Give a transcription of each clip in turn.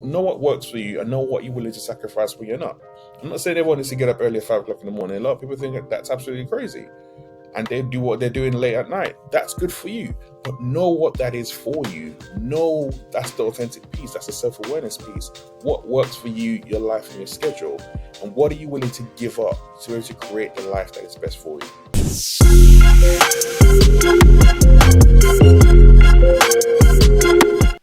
Know what works for you and know what you're willing to sacrifice when you're not. I'm not saying everyone needs to get up early at 5 o'clock in the morning. A lot of people think that that's absolutely crazy and they do what they're doing late at night. That's good for you. But know what that is for you. Know that's the authentic piece. That's the self-awareness piece. What works for you, your life and your schedule. And what are you willing to give up to be able to create the life that is best for you?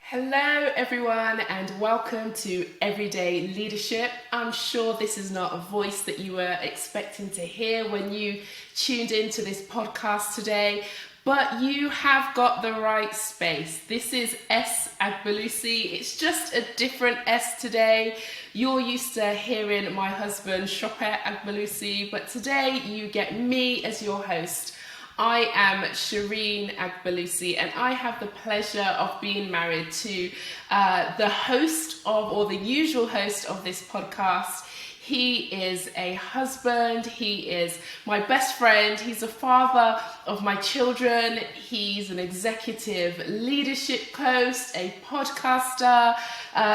Hello, everyone, and welcome to Everyday Leadership. I'm sure this is not a voice that you were expecting to hear when you tuned into this podcast today, but you have got the right space. This is S. Agbelusi. It's just a different S today. You're used to hearing my husband, Sope Agbelusi, but today you get me as your host. I am Shireen Agbelusi, and I have the pleasure of being married to the host of, or the usual host of this podcast. He is a husband, he is my best friend, he's a father of my children, he's an executive leadership coach, a podcaster,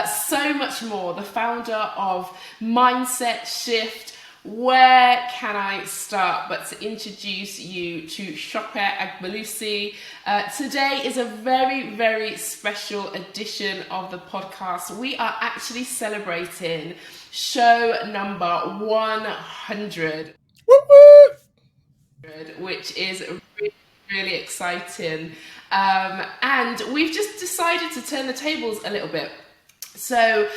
so much more, the founder of MindsetShift. Where can I start but to introduce you to Sope Agbelusi? Today is a very, very special edition of the podcast. We are actually celebrating show number 100, which is really, really exciting. And we've just decided to turn the tables a little bit. So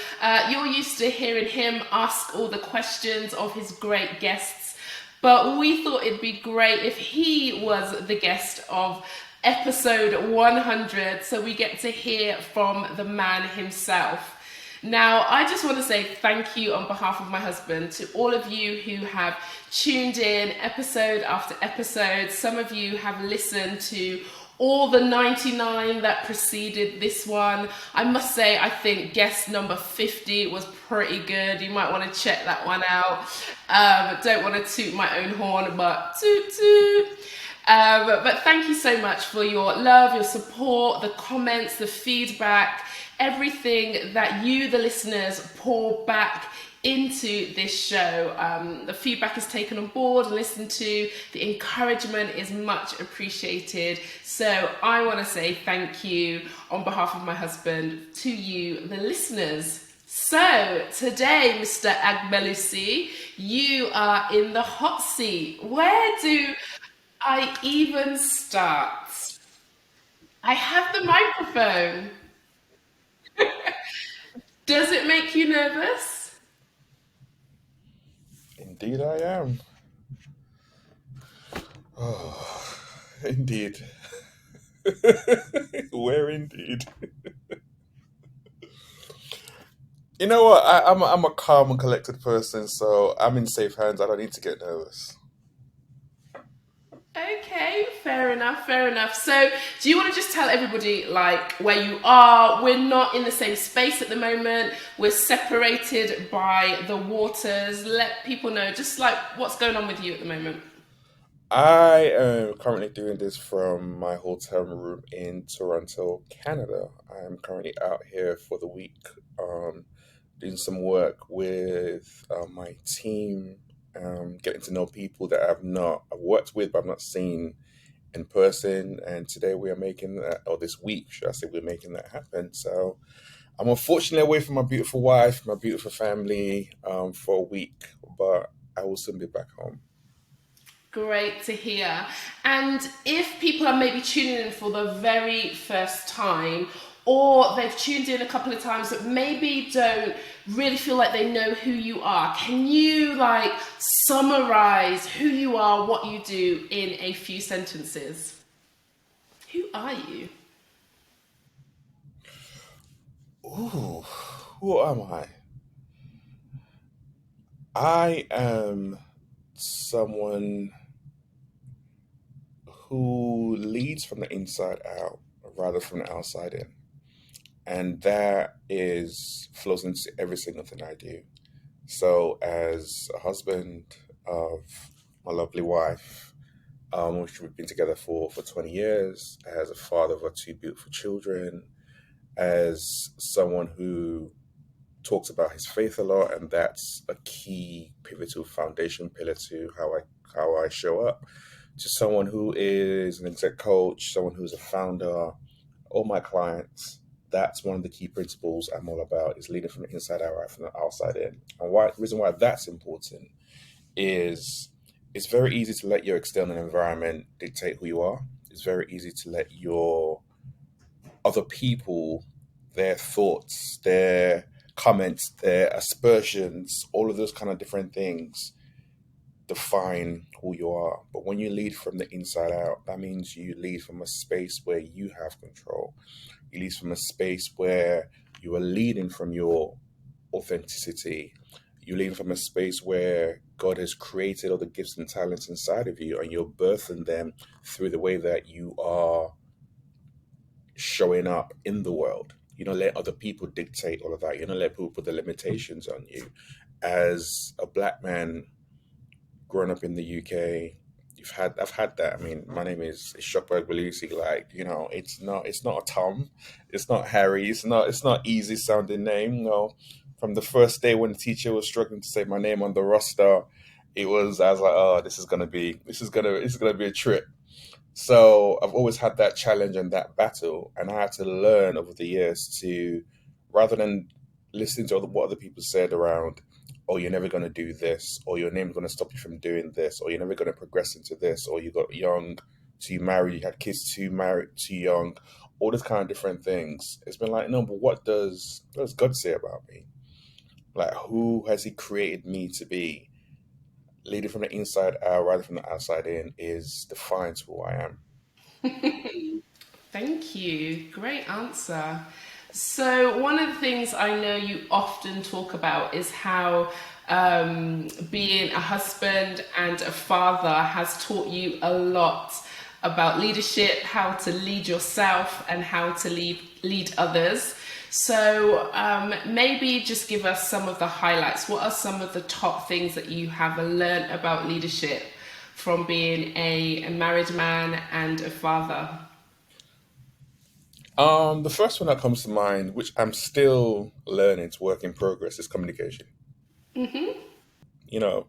you're used to hearing him ask all the questions of his great guests, but we thought it'd be great if he was the guest of episode 100, so we get to hear from the man himself. Now, I just want to say thank you on behalf of my husband to all of you who have tuned in episode after episode. Some of you have listened to all the 99 that preceded this one. I must say, I think guest number 50 was pretty good. You might want to check that one out. Don't want to toot my own horn, but toot toot. But thank you so much for your love, your support, the comments, the feedback, everything that you, the listeners, pour back into this show. The feedback is taken on board and listened to. The encouragement is much appreciated. So I want to say thank you on behalf of my husband to you, the listeners. So today, Mr. Agbelusi, you are in the hot seat. Where do I even start? I have the microphone. Does it make you nervous? Indeed I am. Oh, indeed. Where indeed? You know what? I'm a calm and collected person, so I'm in safe hands. I don't need to get nervous. Okay, fair enough, fair enough. So, do you want to just tell everybody, like, where you are? We're not in the same space at the moment. We're separated by the waters. Let people know, just like, what's going on with you at the moment. I am currently doing this from my hotel room in Toronto, Canada. I am currently out here for the week, doing some work with my team, getting to know people that I've worked with, but I've not seen in person. And today we are making that, or this week, should I say, we're making that happen. So I'm unfortunately away from my beautiful wife, my beautiful family, for a week, but I will soon be back home. Great to hear. And if people are maybe tuning in for the very first time, or they've tuned in a couple of times but maybe don't really feel like they know who you are, can you like summarize who you are, what you do in a few sentences? Who are you? Ooh, who am I? I am someone who leads from the inside out rather from the outside in. And that is flows into every single thing I do. So as a husband of my lovely wife, which we've been together for 20 years, as a father of our two beautiful children, as someone who talks about his faith a lot, and that's a key pivotal foundation pillar to how I show up to someone who is an exec coach, someone who's a founder, all my clients. That's one of the key principles I'm all about is leading from the inside out, right from the outside in. And why the reason why that's important is it's very easy to let your external environment dictate who you are. It's very easy to let your other people, their thoughts, their comments, their aspersions, all of those kind of different things define who you are. But when you lead from the inside out, that means you lead from a space where you have control. You lead from a space where you are leading from your authenticity. You lead from a space where God has created all the gifts and talents inside of you, and you're birthing them through the way that you are showing up in the world. You don't let other people dictate all of that. You don't let people put the limitations on you. As a black man growing up in the UK, I've had that. I mean, my name is Sope Agbelusi. Like, it's not a Tom, it's not Harry, it's not easy sounding name. No, from the first day when the teacher was struggling to say my name on the roster, I was like, oh, this is gonna be a trip. So I've always had that challenge and that battle, and I had to learn over the years to, rather than listening to what other people said around, oh, you're never going to do this, or your name's going to stop you from doing this, or you're never going to progress into this, or you got young, so you married, you had kids too married too young, all these kind of different things. It's been like, no, but what does God say about me? Like, who has He created me to be? Leading from the inside out rather from the outside in is defines who I am. Thank you. Great answer. So, one of the things I know you often talk about is how being a husband and a father has taught you a lot about leadership, how to lead yourself, and how to lead others. So, maybe just give us some of the highlights. What are some of the top things that you have learned about leadership from being a married man and a father? The first one that comes to mind, which I'm still learning, it's work in progress, is communication. You know,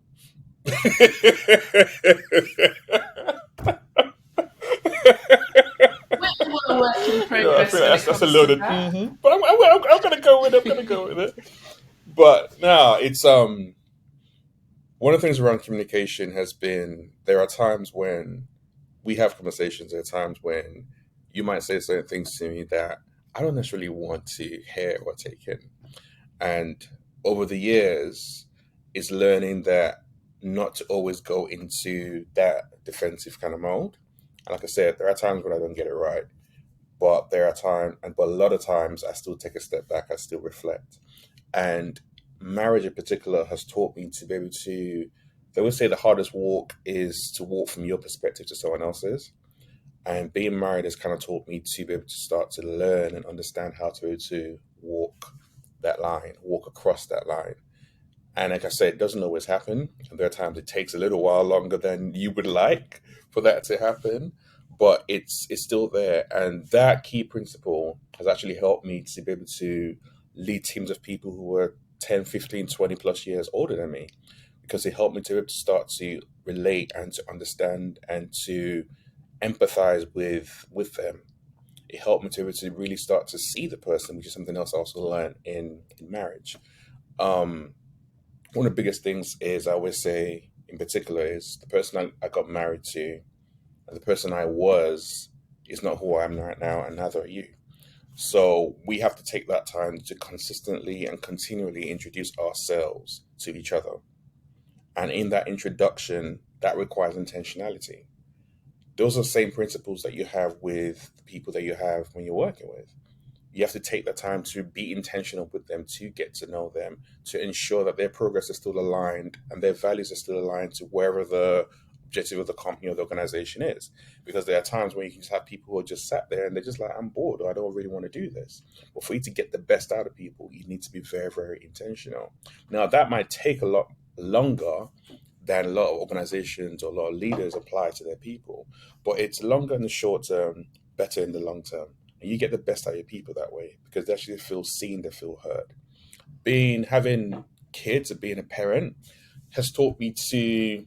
We're a work in I feel progress like when it that's a comes to loaded. that. But I'm gonna go with it. I'm gonna go with it. But no, it's one of the things around communication has been there are times when we have conversations. There are times when you might say certain things to me that I don't necessarily want to hear or take in. And over the years, is learning that not to always go into that defensive kind of mode. And like I said, there are times when I don't get it right, but there are times, and but a lot of times, I still take a step back. I still reflect. And marriage, in particular, has taught me to be able to. They would say the hardest walk is to walk from your perspective to someone else's. And being married has kind of taught me to be able to start to learn and understand how to walk that line, walk across that line. And like I said, it doesn't always happen. And there are times it takes a little while longer than you would like for that to happen, but it's still there. And that key principle has actually helped me to be able to lead teams of people who were 10, 15, 20 plus years older than me, because it helped me to be able to start to relate and to understand and to empathize with them. It helped me to be able to really start to see the person, which is something else I also learned in marriage. Um, One of the biggest things is I always say, in particular, is the person I got married to, and the person I was, is not who I am right now, and neither are you. So we have to take that time to consistently and continually introduce ourselves to each other. And in that introduction, that requires intentionality. Those are the same principles that you have with the people that you have when you're working with. You have to take the time to be intentional with them, to get to know them, to ensure that their progress is still aligned and their values are still aligned to wherever the objective of the company or the organization is. Because there are times when you can just have people who are just sat there and they're just like, I'm bored, or I don't really want to do this. But for you to get the best out of people, you need to be very, very intentional. Now, that might take a lot longer than a lot of organizations or a lot of leaders apply to their people. But it's longer in the short term, better in the long term. And you get the best out of your people that way because they actually feel seen, they feel heard. being having kids and being a parent has taught me to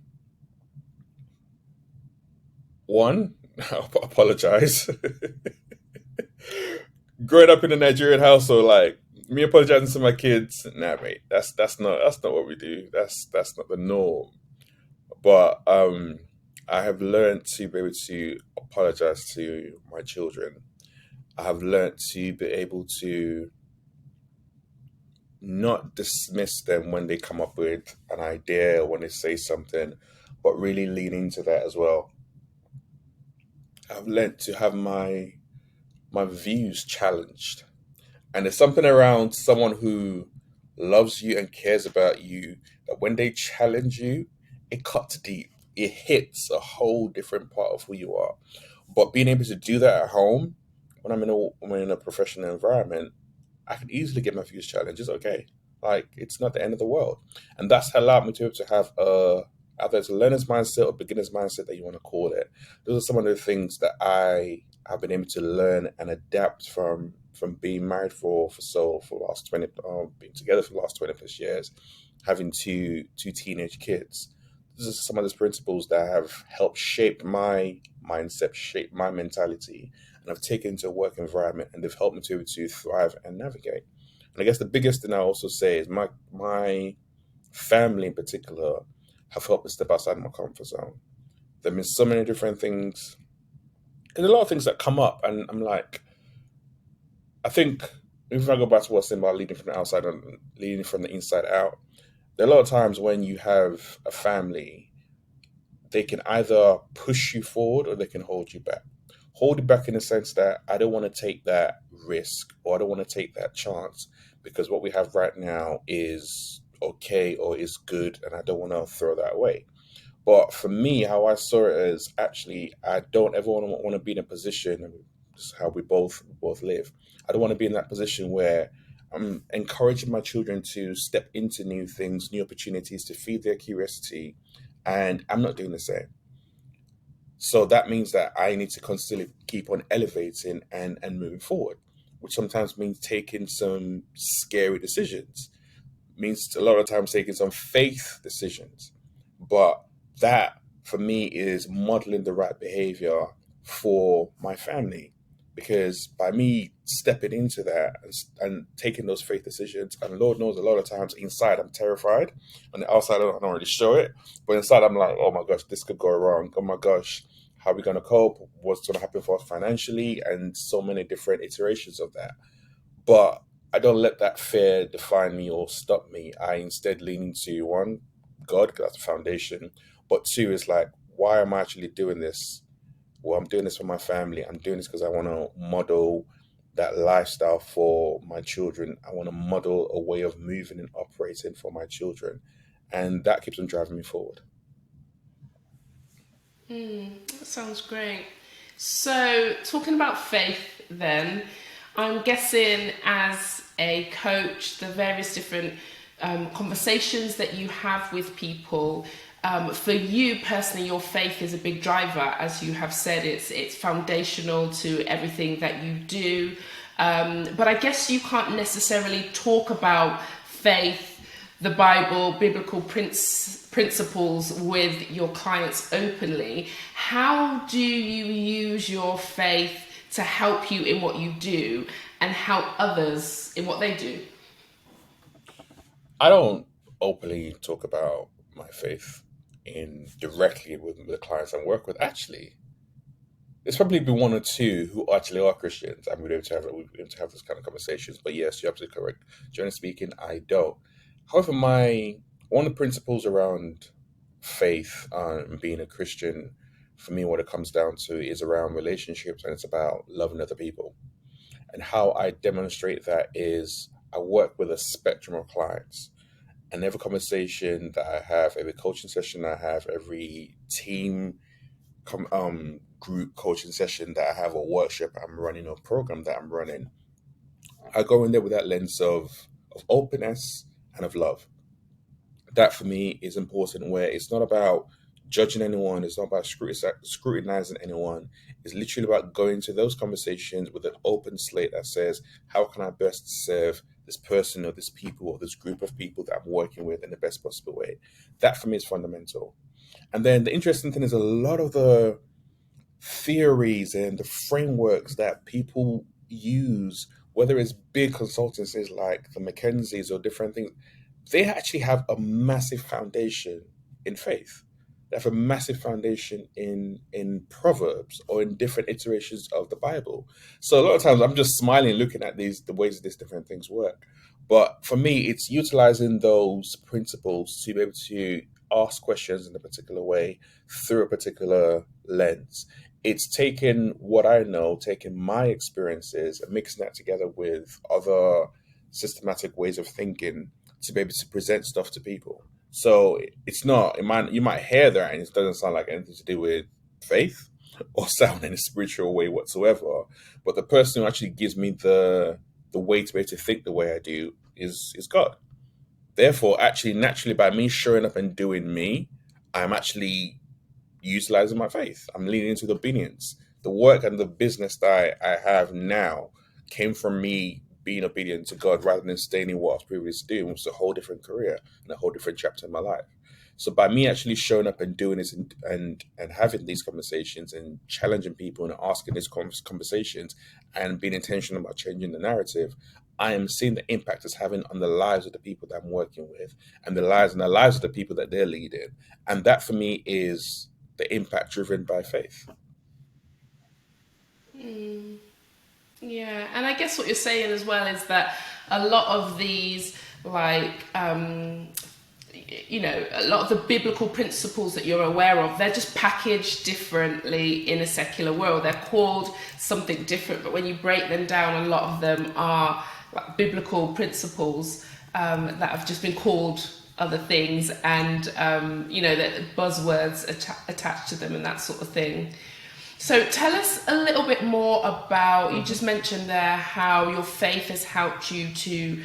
one apologize. Growing up in a Nigerian household, like me apologizing to my kids, nah, mate, that's not what we do. That's not the norm. But I have learned to be able to apologize to my children. I have learned to be able to not dismiss them when they come up with an idea or when they say something, but really lean into that as well. I've learned to have my views challenged. And there's something around someone who loves you and cares about you that when they challenge you, it cuts deep. It hits a whole different part of who you are. But being able to do that at home, when I'm in a professional environment, I can easily get my views challenged. It's okay. Like it's not the end of the world, and that's allowed me to be able to have a either it's a learner's mindset or beginner's mindset that you want to call it. Those are some of the things that I have been able to learn and adapt from being married for the last 20 being together for the last 20 plus years, having two teenage kids. These are some of those principles that have helped shape my mindset, shape my mentality, and I've taken to a work environment and they've helped me to thrive and navigate. And I guess the biggest thing I also say is my family in particular have helped me step outside my comfort zone. There have been so many different things and a lot of things that come up and I'm like, I think if I go back to what's in about leading from the outside and leading from the inside out, there are a lot of times when you have a family, they can either push you forward or they can hold you back. Hold you back in the sense that I don't want to take that risk or I don't want to take that chance because what we have right now is okay or is good and I don't want to throw that away. But for me, how I saw it is actually I don't ever want to be in a position, and this is how we both live. I don't want to be in that position where I'm encouraging my children to step into new things, new opportunities to feed their curiosity, and I'm not doing the same. So that means that I need to constantly keep on elevating and moving forward, which sometimes means taking some scary decisions, means a lot of times taking some faith decisions. But that for me is modeling the right behavior for my family. Because by me stepping into that and taking those faith decisions, and Lord knows a lot of times inside I'm terrified. On the outside, I don't really show it. But inside, I'm like, oh my gosh, this could go wrong. Oh my gosh, how are we going to cope? What's going to happen for us financially? And so many different iterations of that. But I don't let that fear define me or stop me. I instead lean into one, God, 'cause that's the foundation. But two is like, why am I actually doing this? Well, I'm doing this for my family. I'm doing this because I want to model that lifestyle for my children. I want to model a way of moving and operating for my children. And that keeps on driving me forward. That sounds great. So, talking about faith, then, I'm guessing as a coach, the various different conversations that you have with people. For you personally, your faith is a big driver, as you have said. It's foundational to everything that you do. But I guess you can't necessarily talk about faith, the Bible, biblical principles with your clients openly. How do you use your faith to help you in what you do and help others in what they do? I don't openly talk about my faith in directly with the clients I work with. Actually, there's probably been one or two who actually are Christians, and we're able to have this kind of conversations. But yes, you're absolutely correct. Generally speaking, I don't. However, my one of the principles around faith and being a Christian, for me, what it comes down to is around relationships, and it's about loving other people. And how I demonstrate that is I work with a spectrum of clients. And every conversation that I have, every coaching session I have, every team group coaching session that I have, or workshop I'm running, or program that I'm running, I go in there with that lens of openness and of love. That for me is important. Where it's not about judging anyone, it's not about scrutinizing anyone. It's literally about going to those conversations with an open slate that says, how can I best serve this person or this people or this group of people that I'm working with in the best possible way. That for me is fundamental. And then the interesting thing is a lot of the theories and the frameworks that people use, whether it's big consultancies like the McKenzies or different things, they actually have a massive foundation in faith. They have a massive foundation in proverbs or in different iterations of the Bible. So a lot of times I'm just smiling looking at these the ways that these different things work. But for me, it's utilizing those principles to be able to ask questions in a particular way through a particular lens. It's taking what I know, taking my experiences, and mixing that together with other systematic ways of thinking to be able to present stuff to people. So it's not, it might, you might hear that and it doesn't sound like anything to do with faith or sound in a spiritual way whatsoever. But the person who actually gives me the way to be able to think the way I do is God. Therefore, actually, naturally, by me showing up and doing me, I'm actually utilizing my faith. I'm leaning into the obedience. The work and the business that I have now came from me being obedient to God rather than staying in what I was previously doing, which was a whole different career and a whole different chapter in my life. So by me actually showing up and doing this and having these conversations and challenging people and asking these conversations and being intentional about changing the narrative, I am seeing the impact it's having on the lives of the people that I'm working with and the lives of the people that they're leading. And that for me is the impact driven by faith. Yeah, and I guess what you're saying as well is that a lot of these, like, a lot of the biblical principles that you're aware of, they're just packaged differently in a secular world. They're called something different, but when you break them down, a lot of them are like biblical principles that have just been called other things, and the buzzwords attached to them and that sort of thing. So tell us a little bit more about, you just mentioned there how your faith has helped you to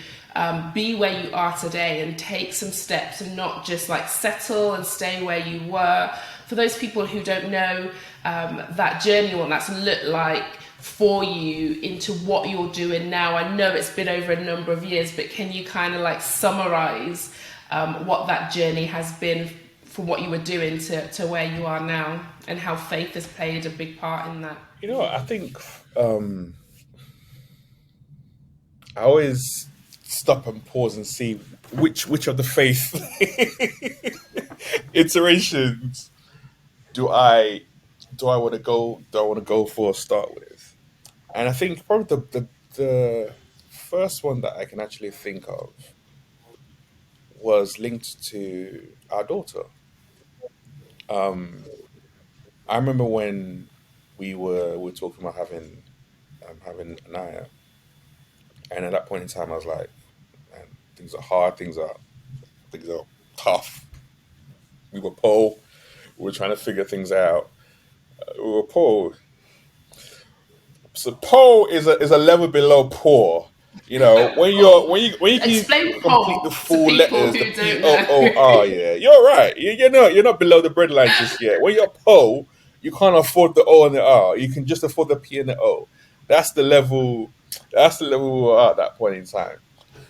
be where you are today and take some steps and not just like settle and stay where you were. For those people who don't know that journey, what that's looked like for you into what you're doing now, I know it's been over a number of years, but can you kind of like summarize what that journey has been from what you were doing to where you are now, and how faith has played a big part in that? I think I always stop and pause and see which of the faith iterations do I want to go for a start with. And I think probably the first one that I can actually think of was linked to our daughter. Um, I remember when we were talking about having Anaya, and at that point in time, I was like, man, things are hard, things are tough. We were poor, we were trying to figure things out. We were poor, so poor is a level below poor. Paul, When you can explain complete the Paul to full people letters, the who P don't O know. O R. Yeah, you're right. You're not below the breadline just yet. When you're poor, you can't afford the O and the R. You can just afford the P and the O. That's the level. That's the level we were at that point in time.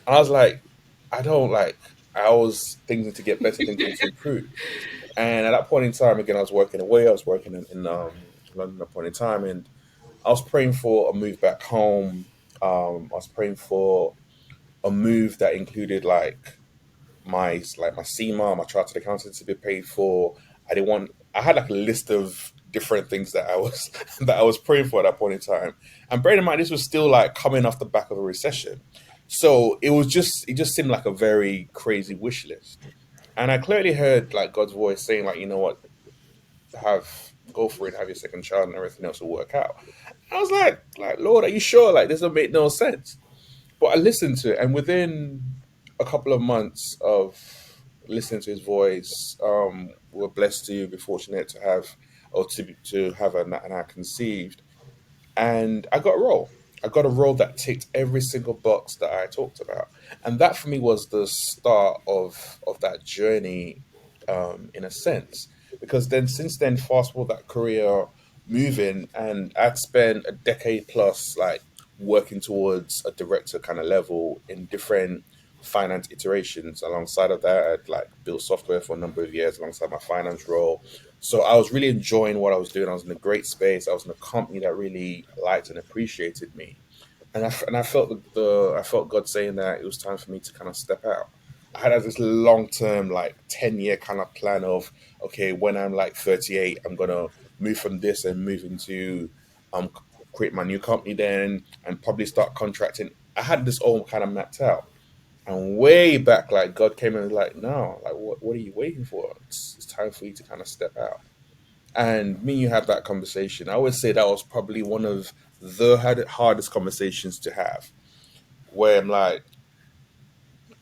And I was like, I don't like. I was thinking to get better, thinking to improve. And at that point in time, again, I was working away. I was working in London at that point in time, and I was praying for a move back home. I was praying for a move that included my CMA, my chartered accountant to be paid for. I didn't want. I had like a list of different things that I was that I was praying for at that point in time. And bearing in mind, this was still like coming off the back of a recession, so it just seemed like a very crazy wish list. And I clearly heard like God's voice saying like, you know what, have go for it, have your second child, and everything else will work out. I was like, Lord, are you sure? Like, this don't make no sense. But I listened to it, and within a couple of months of listening to his voice, we're blessed to be fortunate to have or to have an I conceived, and I got a role. I got a role that ticked every single box that I talked about, and that for me was the start of that journey, in a sense. Because then, since then, fast forward that career moving, and I'd spent a decade plus like working towards a director kind of level in different finance iterations. Alongside of that, I'd like built software for a number of years alongside my finance role. So I was really enjoying what I was doing. I was in a great space. I was in a company that really liked and appreciated me, and I felt I felt God saying that it was time for me to kind of step out. I had this long term, like 10-year kind of plan of, okay, when I'm like 38, I'm gonna move from this and move into um create my new company then and probably start contracting. I had this all kind of mapped out. And way back, like God came and was like, no, like what are you waiting for? It's time for you to kind of step out. And me and you had that conversation. I would say that was probably one of the hardest conversations to have, where I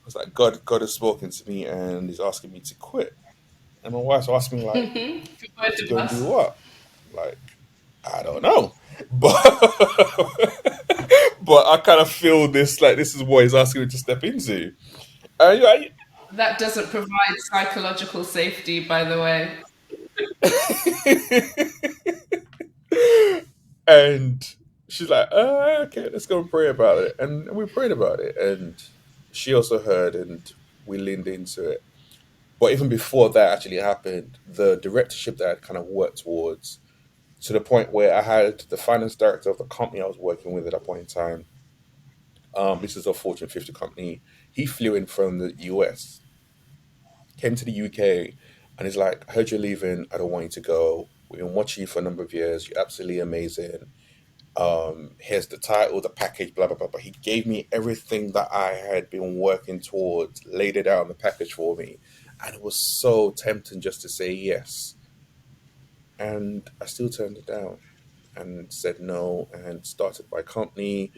was like, God has spoken to me and he's asking me to quit. And my wife's asking me like, For both to of go and do us. what? Like, I don't know. But but I kind of feel this like this is what he's asking me to step into. Yeah, That doesn't provide psychological safety, by the way. and she's like, okay, let's go and pray about it. And we prayed about it. And she also heard and we leaned into it. But even before that actually happened, the directorship that I kind of worked towards, to the point where I had the finance director of the company I was working with at that point in time. This is a Fortune 50 company. He flew in from the US, came to the UK, and he's like, I heard you're leaving. I don't want you to go. We've been watching you for a number of years. You're absolutely amazing. Here's the title, the package, blah blah blah. But he gave me everything that I had been working towards, laid it out on the package for me, and it was so tempting just to say yes. And I still turned it down and said no and started my company.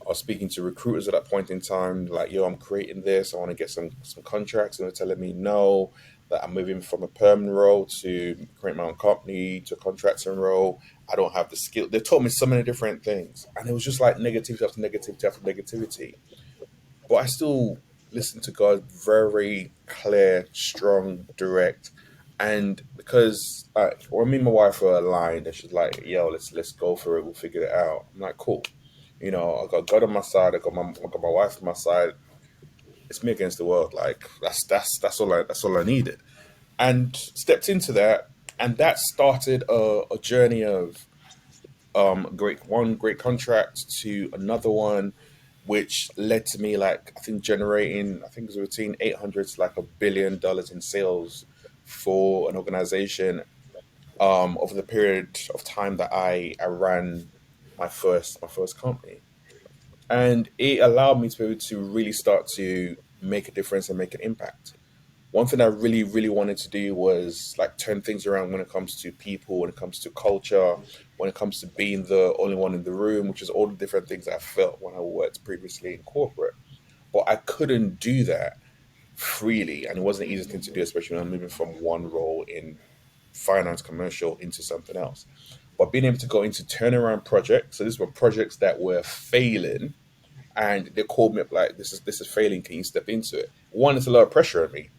I was speaking to recruiters at that point in time, like, yo, I'm creating this. I want to get some contracts. And they're telling me no, that I'm moving from a permanent role to create my own company to a contracting role. I don't have the skill. They told me so many different things. And it was just like negativity after negativity after negativity. But I still listen to God very clear, strong, direct. And because when me and my wife were aligned, and she's like, "Yo, let's go for it. We'll figure it out." I'm like, "Cool." I got God on my side. I got my wife on my side. It's me against the world. Like that's all I needed. And stepped into that, and that started a journey of great contract to another one, which led to me like I think generating I think it was between 800 to like $1 billion in sales for an organization over the period of time that I ran my first company, and it allowed me to be able to really start to make a difference and make an impact. One thing I really wanted to do was like turn things around when it comes to people, when it comes to culture, when it comes to being the only one in the room, which is all the different things I felt when I worked previously in corporate. But I couldn't do that freely, and it wasn't the easiest thing to do, especially when I'm moving from one role in finance commercial into something else. But being able to go into turnaround projects, so these were projects that were failing, and they called me up like, this is failing. Can you step into it? One, it's a lot of pressure on me,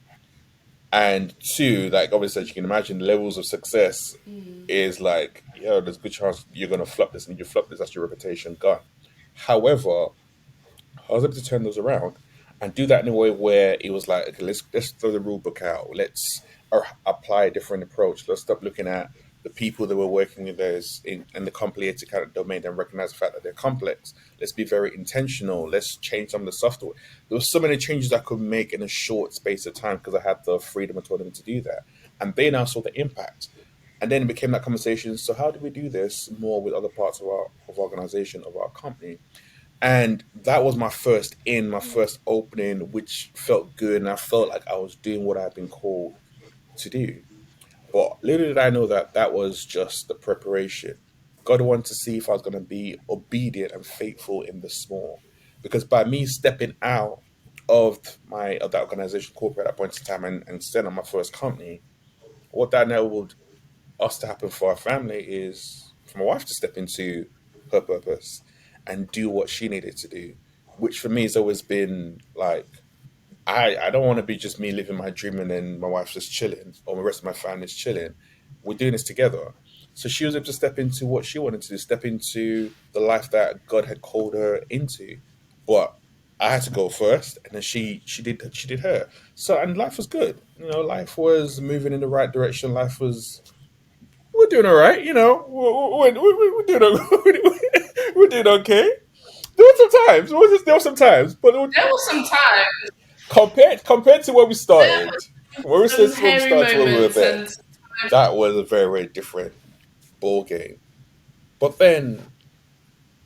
and two, like obviously, as you can imagine, the levels of success is like, there's a good chance you're gonna flop this, and if you flop this, that's your reputation gone. However, I was able to turn those around and do that in a way where it was like, okay, let's throw the rule book out. Let's apply a different approach. Let's stop looking at the people that we're working with as in the complicated kind of domain and recognize the fact that they're complex. Let's be very intentional. Let's change some of the software. There were so many changes I could make in a short space of time because I had the freedom and autonomy to do that. And they now saw the impact. And then it became that conversation. So how do we do this more with other parts of our organization, of our company? And that was my first opening, which felt good. And I felt like I was doing what I've been called to do. But little did I know that that was just the preparation. God wanted to see if I was going to be obedient and faithful in the small. Because by me stepping out of that organization corporate at that point in time and setting up my first company, what that enabled us to happen for our family is for my wife to step into her purpose and do what she needed to do, which for me has always been like, I don't want to be just me living my dream and then my wife's just chilling or the rest of my family's chilling. We're doing this together. So she was able to step into what she wanted to do, step into the life that God had called her into. But I had to go first, and then she did her. So and life was good. Life was moving in the right direction. Life was we're doing all right. We're doing we're doing okay. There were some times. There were some times, but There was some time. compared to where we There started, was some when we hairy started to where we were moments, then, and that was a very, very different ball game. But then,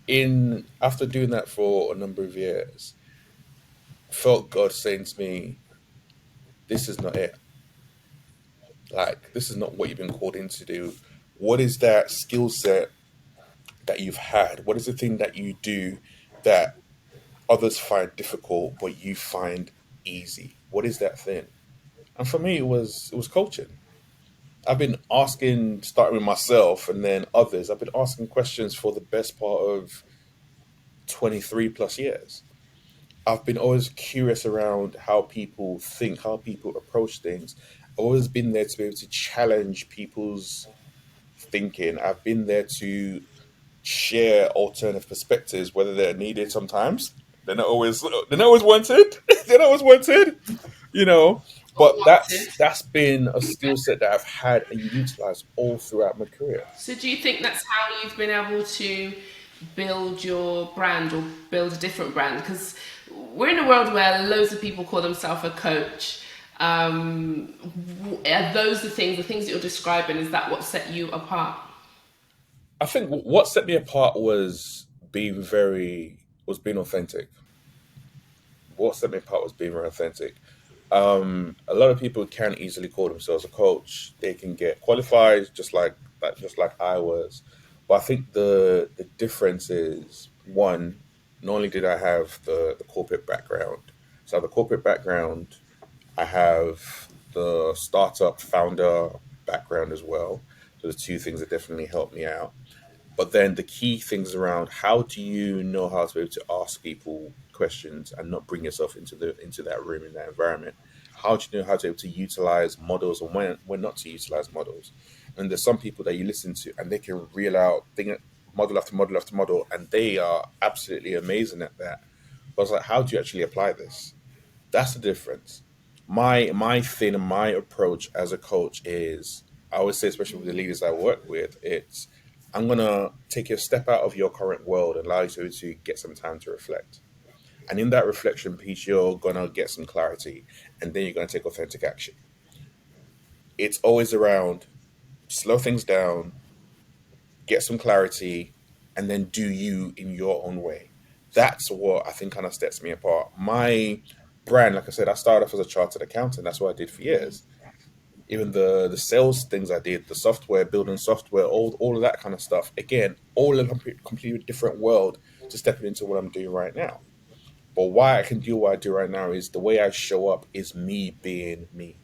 in after doing that for a number of years, felt God saying to me, "This is not it. Like, this is not what you've been called in to do. What is that skill set that you've had? What is the thing that you do that others find difficult, but you find easy? What is that thing?" And for me, it was coaching. I've been asking, starting with myself and then others. I've been asking questions for the best part of 23 plus years. I've been always curious around how people think, how people approach things. I've always been there to be able to challenge people's thinking. I've been there to share alternative perspectives, whether they're needed sometimes. They're not always wanted. They're not always wanted, you know. all But wanted. that's been a skill set that I've had and utilized all throughout my career. So, do you think that's how you've been able to build your brand or build a different brand? Because we're in a world where loads of people call themselves a coach. Are those the things that you're describing? Is that what set you apart? I think what set me apart was being authentic. What set me apart was being very authentic. A lot of people can easily call themselves a coach. They can get qualified just like that, just like I was. But I think the difference is one. Not only did I have the corporate background, so I have the corporate background. I have the startup founder background as well. So the two things that definitely helped me out. But then the key things around how do you know how to be able to ask people questions and not bring yourself into that room in that environment? How do you know how to be able to utilize models and when not to utilize models? And there's some people that you listen to and they can reel out thing model after model after model, and they are absolutely amazing at that. But it's like, how do you actually apply this? That's the difference. My thing and my approach as a coach is, I always say, especially with the leaders I work with, it's I'm gonna take you a step out of your current world and allow you to get some time to reflect. And in that reflection piece, you're gonna get some clarity, and then you're gonna take authentic action. It's always around slow things down, get some clarity, and then do you in your own way. That's what I think kind of sets me apart. My brand, like I said, I started off as a chartered accountant. That's what I did for years. Even the sales things I did, the software, building software, all of that kind of stuff. Again, all in a completely different world to stepping into what I'm doing right now. But why I can do what I do right now is the way I show up is me being me.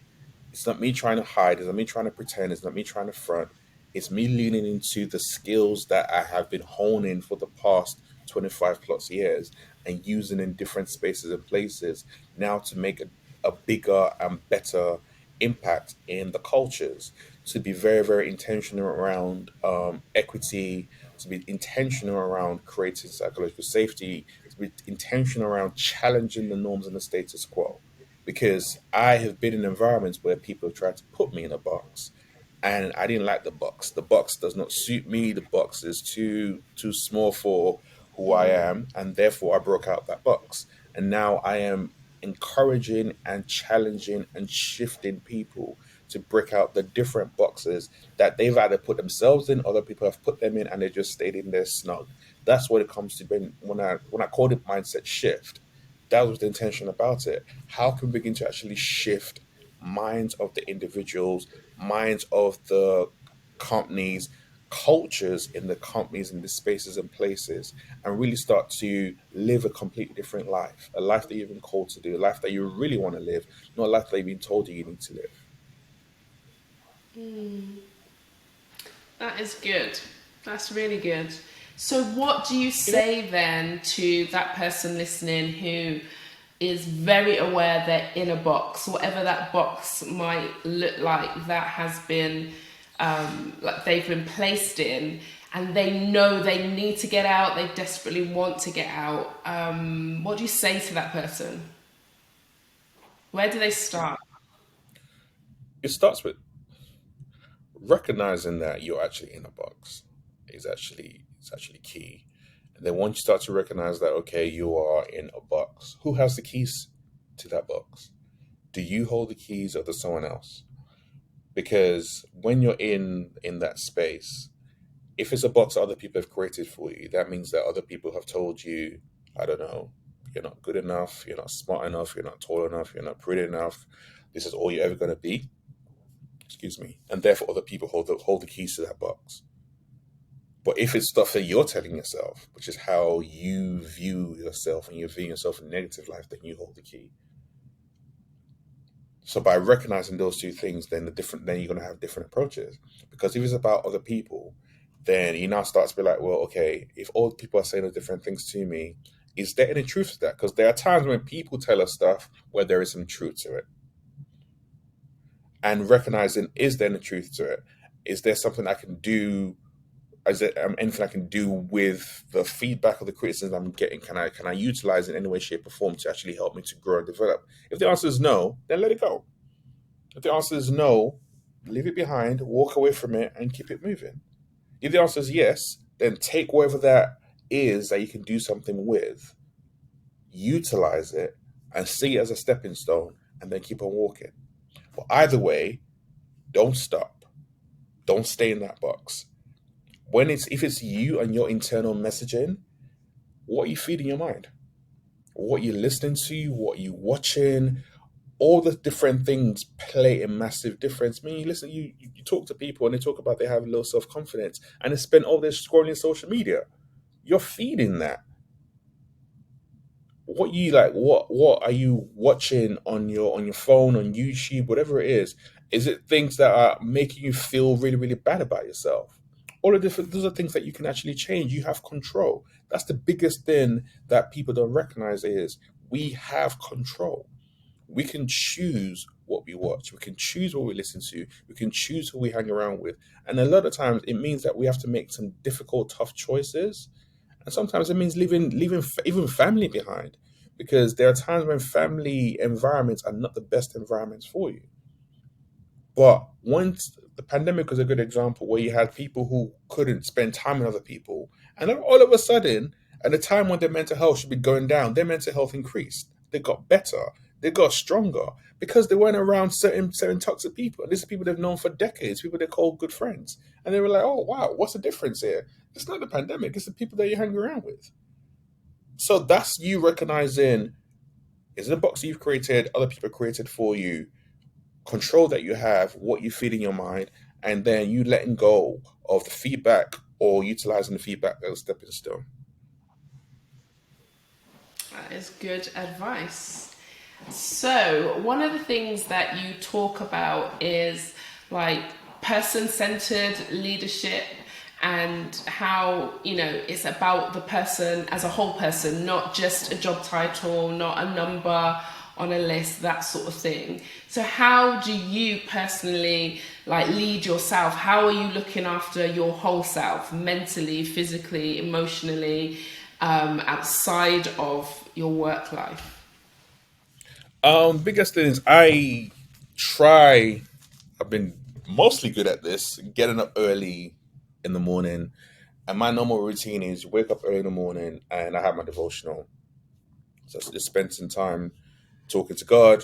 It's not me trying to hide. It's not me trying to pretend. It's not me trying to front. It's me leaning into the skills that I have been honing for the past 25 plus years and using in different spaces and places now to make a bigger and better impact in the cultures. To be very, very intentional around equity, to be intentional around creating psychological safety, to be intentional around challenging the norms and the status quo, because I have been in environments where people have tried to put me in a box, and I didn't like the box. The box does not suit me. The box is too small for who I am, and therefore I broke out that box. And now I am encouraging and challenging and shifting people to break out the different boxes that they've either put themselves in, other people have put them in, and they just stayed in there snug. That's what it comes to when I called it mindset shift. That was the intention about it. How can we begin to actually shift minds of the individuals, minds of the companies, cultures in the companies and the spaces and places, and really start to live a completely different life, a life that you've been called to do, a life that you really want to live, not a life that you've been told you need to live. That is good. That's really good. So, what do you You know, say then to that person listening who is very aware they're in a box, whatever that box might look like, that has been like they've been placed in, and they know they need to get out, they desperately want to get out. What do you say to that person? Where do they start? It starts with recognizing that you're actually in a box is actually key. And then once you start to recognize that, okay, you are in a box, who has the keys to that box? Do you hold the keys or does someone else? Because when you're in that space, if it's a box that other people have created for you, that means that other people have told you, I don't know, you're not good enough, you're not smart enough, you're not tall enough, you're not pretty enough, this is all you're ever going to be. Excuse me. And therefore other people hold the keys to that box. But if it's stuff that you're telling yourself, which is how you view yourself and you view yourself in negative life, then you hold the key. So by recognizing those two things, then you're gonna have different approaches. Because if it's about other people, then you now start to be like, well, okay, if all people are saying the different things to me, is there any truth to that? Because there are times when people tell us stuff where there is some truth to it. And recognizing, is there any truth to it? Is there something I can do? Is there anything I can do with the feedback or the criticism I'm getting? Can I utilize it in any way, shape, or form to actually help me to grow and develop? If the answer is no, then let it go. If the answer is no, leave it behind, walk away from it, and keep it moving. If the answer is yes, then take whatever that is that you can do something with, utilize it, and see it as a stepping stone, and then keep on walking. But either way, don't stop. Don't stay in that box. If it's you and your internal messaging, what are you feeding your mind? What you're listening to, what you're watching, all the different things play a massive difference. I mean, you listen, you talk to people and they talk about they have low self confidence and they spend all their scrolling social media. You're feeding that. What you like? What are you watching on your phone, on YouTube, whatever it is? Is it things that are making you feel really really bad about yourself? All of different those are things that you can actually change. You have control. That's the biggest thing that people don't recognize is we have control. We can choose what we watch. We can choose what we listen to. We can choose who we hang around with. And a lot of times it means that we have to make some difficult, tough choices. And sometimes it means leaving even family behind. Because there are times when family environments are not the best environments for you. But once the pandemic was a good example where you had people who couldn't spend time with other people, and then all of a sudden, at a time when their mental health should be going down, their mental health increased. They got better. They got stronger because they weren't around certain toxic people. And these are people they've known for decades, people they call good friends. And they were like, oh wow, what's the difference here? It's not the pandemic, it's the people that you hang around with. So that's you recognizing is it a box you've created, other people created for you, control that you have, what you feed in your mind, and then you letting go of the feedback or utilizing the feedback as a stepping stone. That is good advice. So, one of the things that you talk about is like person centered leadership and how, it's about the person as a whole person, not just a job title, not a number on a list, that sort of thing. So, how do you personally like lead yourself? How are you looking after your whole self, mentally, physically, emotionally, outside of your work life? Biggest thing is I try. I've been mostly good at this, getting up early in the morning. And my normal routine is wake up early in the morning and I have my devotional. So I just spend some time talking to God,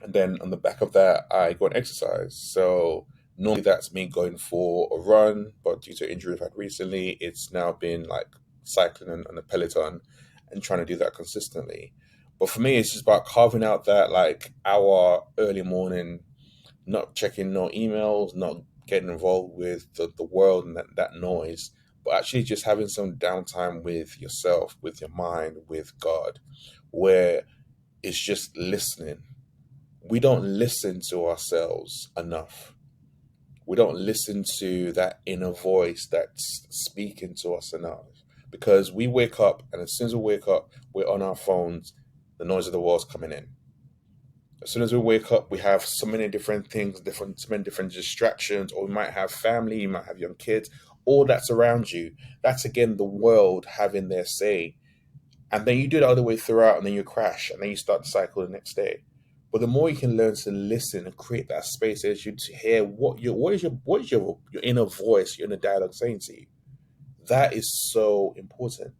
and then on the back of that, I go and exercise. So normally that's me going for a run, but due to injury I've had recently, it's now been like cycling on a peloton and trying to do that consistently. But for me, it's just about carving out that like hour early morning, not checking no emails, not getting involved with the world and that noise, but actually just having some downtime with yourself, with your mind, with God, where it's just listening. We don't listen to ourselves enough. We don't listen to that inner voice that's speaking to us enough. Because we wake up, and as soon as we wake up, we're on our phones, the noise of the world's coming in. As soon as we wake up, we have so many different things, so many different distractions, or we might have family, you might have young kids, all that's around you. That's again the world having their say. And then you do it all the way throughout, and then you crash, and then you start the cycle the next day. But the more you can learn to listen and create that space as you to hear what is your inner voice, your inner dialogue saying to you. That is so important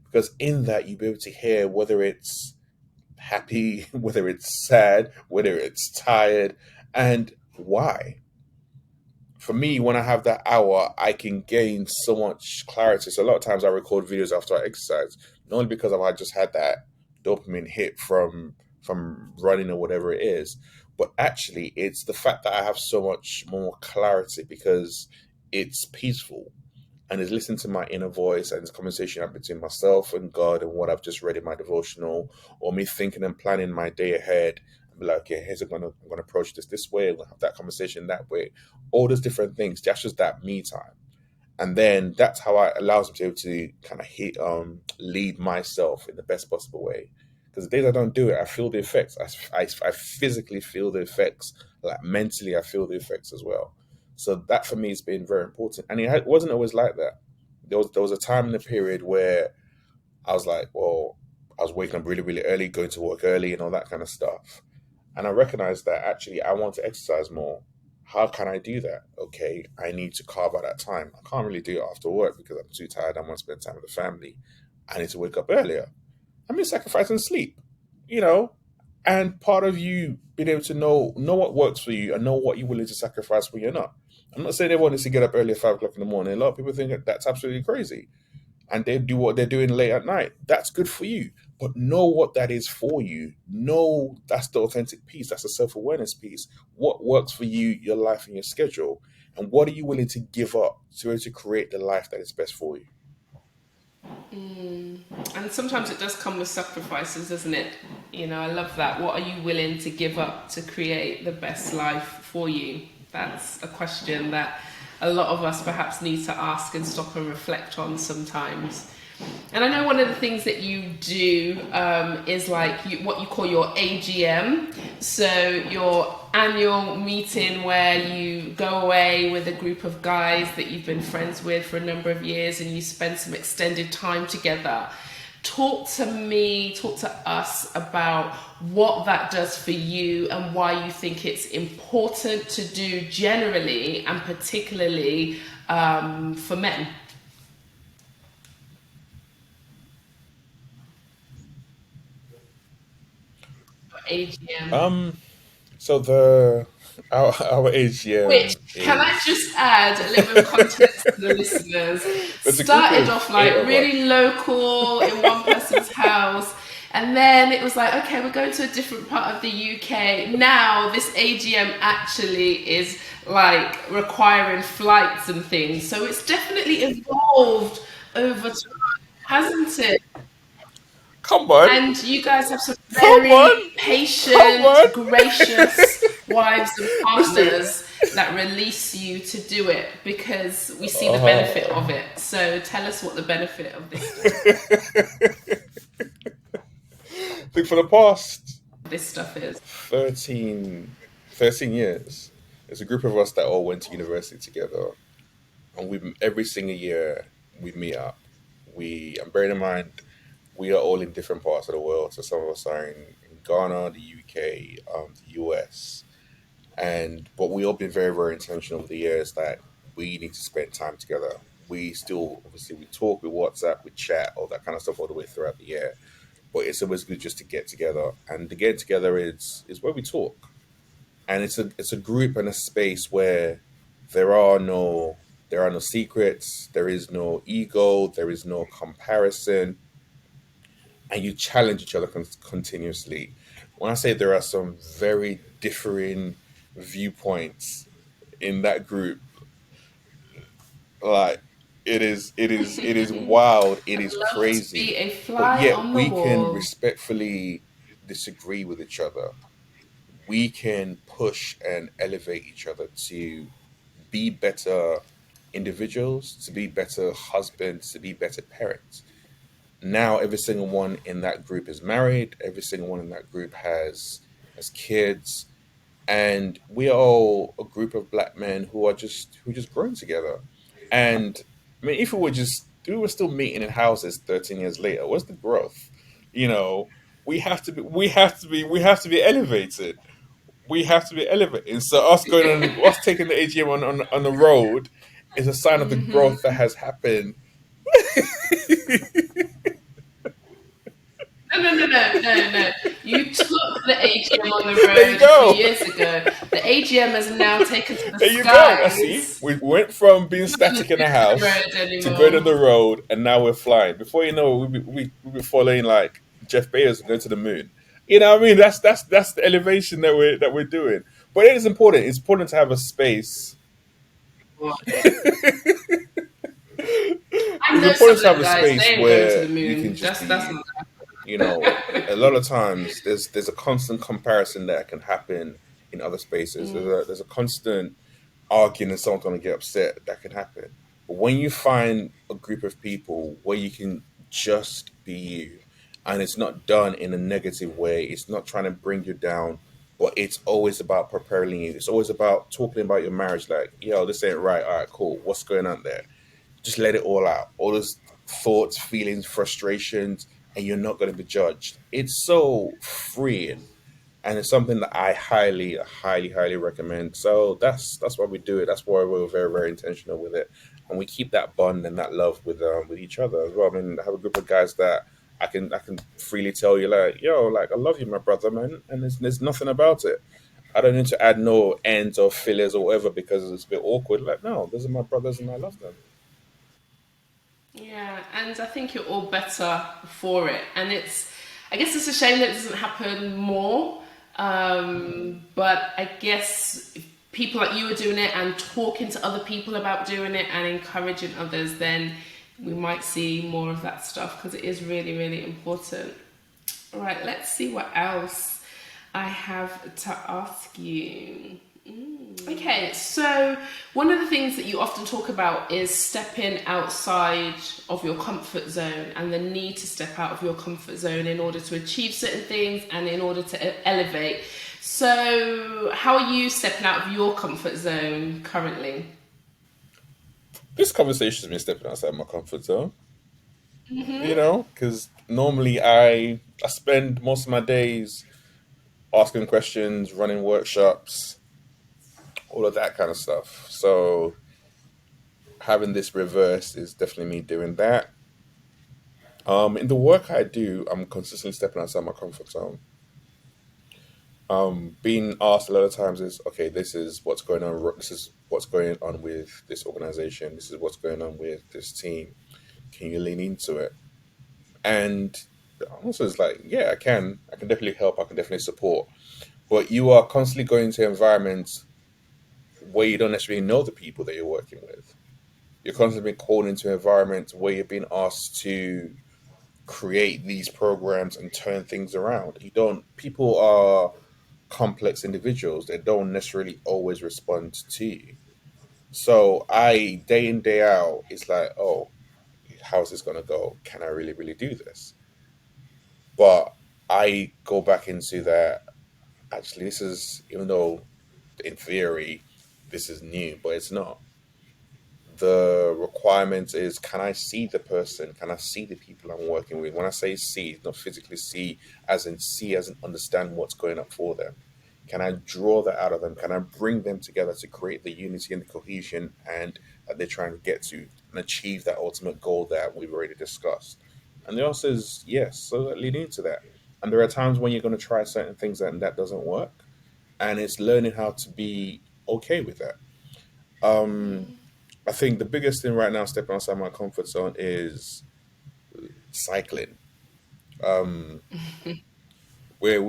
because in that you'll be able to hear whether it's happy, whether it's sad, whether it's tired, and why. For me, when I have that hour, I can gain so much clarity. So a lot of times I record videos after I exercise, not only because I just had that dopamine hit from running or whatever it is, but actually it's the fact that I have so much more clarity because it's peaceful and is listening to my inner voice and this conversation between myself and God and what I've just read in my devotional, or me thinking and planning my day ahead. And be like, okay, I'm gonna approach this way. I'm gonna have that conversation that way. All those different things. That's just that me time, and then that's how I allows me to be able to kind of lead myself in the best possible way. Because the days I don't do it, I feel the effects. I physically feel the effects, like mentally, I feel the effects as well. So that for me has been very important, and wasn't always like that. There was a time in the period where I was like, well, I was waking up really really early, going to work early, and all that kind of stuff. And I recognized that actually I want to exercise more. How can I do that? Okay, I need to carve out that time. I can't really do it after work because I'm too tired. I want to spend time with the family. I need to wake up earlier. I mean, sacrificing sleep, you know, and part of you being able to know what works for you and know what you're willing to sacrifice when you're not. I'm not saying everyone needs to get up early at 5 o'clock in the morning. A lot of people think that that's absolutely crazy and they do what they're doing late at night. That's good for you. But know what that is for you. Know that's the authentic piece. That's the self awareness piece. What works for you, your life, and your schedule. And what are you willing to give up to create the life that is best for you? And sometimes it does come with sacrifices, doesn't it? You know, I love that. What are you willing to give up to create the best life for you? That's a question that a lot of us perhaps need to ask and stop and reflect on sometimes. And I know one of the things that you do is like what you call your AGM. So your annual meeting where you go away with a group of guys that you've been friends with for a number of years and you spend some extended time together. Talk to us about what that does for you and why you think it's important to do generally and particularly for men. AGM. Um, so our Which, AGM can I is just add a little bit of context to the listeners? there's a group Started of off eight like of us. really local in one person's house, and then it was like, okay, we're going to a different part of the UK. Now, this AGM actually is like requiring flights and things. So it's definitely evolved over time, hasn't it? Come on, And you guys have some come very on, come patient, on. gracious wives and Listen, partners that release you to do it because we see the benefit uh, of it. So tell us what the benefit of I think for the past this stuff is. 13 years, there's a group of us that all went to university together, and we every single year we meet up. And bearing in mind, we are all in different parts of the world. So some of us are in Ghana, the UK, the US, and but we all been very, very intentional over the years that we need to spend time together. We still obviously we talk, we WhatsApp, we chat, all that kind of stuff all the way throughout the year. But it's always good just to get together, and the get together is where we talk, and it's a group and a space where there are no there are no secrets, there is no ego, there is no comparison, and you challenge each other continuously. When I say there are some very differing viewpoints in that group, like it is wild, it is Love to be crazy, a but fly yet on the we can wall. respectfully disagree with each other. We can push and elevate each other to be better individuals, to be better husbands, to be better parents. Now, every single one in that group is married. Every single one in that group has as kids, and we are all a group of black men who just growing together. And I mean, if we were still meeting in houses 13 years later, what's the growth? You know, we have to be elevated. We have to be elevated. So us taking the AGM on the road is a sign of the growth that has happened. No, no, no, no, no, no. You took the AGM on the There you road a few go. years ago. The AGM has now taken to the There you go. I see. skies. We went from being Not on static in a the house road to going on anymore. the road, and now we're flying. Before you know it, we'll be following like Jeff Bezos and going to the moon. You know what I mean? That's the elevation that we're doing. But it is important. It's important to have a space. I It's know some important of to have them a guys. space They ain't going to the where you can moon. just That's be. not. A lot of times there's a constant comparison that can happen in other spaces. There's a constant arguing and someone's going to get upset. That can happen. But when you find a group of people where you can just be you, and it's not done in a negative way, it's not trying to bring you down, but it's always about preparing you. It's always about talking about your marriage. Like, yo, this ain't right. All right, cool. What's going on there? Just let it all out. All those thoughts, feelings, frustrations, and you're not going to be judged. It's so freeing, and it's something that I highly, highly, highly recommend. So that's why we do it. That's why we're very, very intentional with it, and we keep that bond and that love with each other as well. I mean, I have a group of guys that I can freely tell you like, yo, like I love you, my brother, man, and there's nothing about it. I don't need to add no ends or fillers or whatever because it's a bit awkward. Like, no, those are my brothers and I love them. Yeah, and I think you're all better for it. And I guess it's a shame that it doesn't happen more. But I guess if people like you are doing it and talking to other people about doing it and encouraging others, then we might see more of that stuff because it is really, really important. All right, let's see what else I have to ask you. Okay, so one of the things that you often talk about is stepping outside of your comfort zone and the need to step out of your comfort zone in order to achieve certain things and in order to elevate. So, how are you stepping out of your comfort zone currently? This conversation has been stepping outside my comfort zone. Because normally I spend most of my days asking questions, running workshops, all of that kind of stuff. So having this reverse is definitely me doing that. In the work I do, I'm consistently stepping outside my comfort zone. Being asked a lot of times is, okay, this is what's going on. This is what's going on with this organization. This is what's going on with this team. Can you lean into it? And the answer is like, yeah, I can. I can definitely help. I can definitely support. But you are constantly going to environments where you don't necessarily know the people that you're working with. You're constantly being called into environments where you're being asked to create these programs and turn things around. You don't. People are complex individuals. They don't necessarily always respond to you. So I, day in day out, it's like, oh, how's this gonna go? Can I really, really do this? But I go back into that. Actually, this is, even though in theory this is new, but it's not. The requirement is, can I see the person? Can I see the people I'm working with? When I say see, not physically see as in understand what's going up for them. Can I draw that out of them? Can I bring them together to create the unity and the cohesion and that they're trying to get to and achieve that ultimate goal that we've already discussed? And the answer is yes. So lean into that. And there are times when you're going to try certain things and that doesn't work. And it's learning how to be okay with that. Um, I think the biggest thing right now, stepping outside my comfort zone, is cycling. Um, where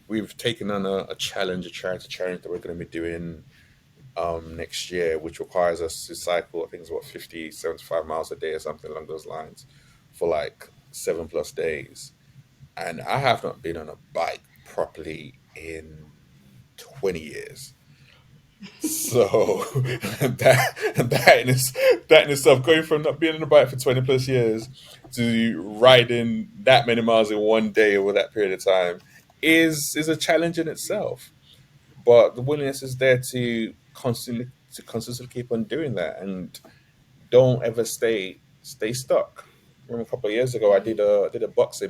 we've taken on a challenge, a charity challenge that we're going to be doing next year, which requires us to cycle, I think it's what, 50, 75 miles a day or something along those lines for like 7+ days. And I have not been on a bike properly in 20 years. So that in itself, going from not being on a bike for 20+ years to riding that many miles in one day over that period of time, is a challenge in itself. But the willingness is there to consistently keep on doing that, and don't ever stay stuck. I remember a couple of years ago, I did a boxing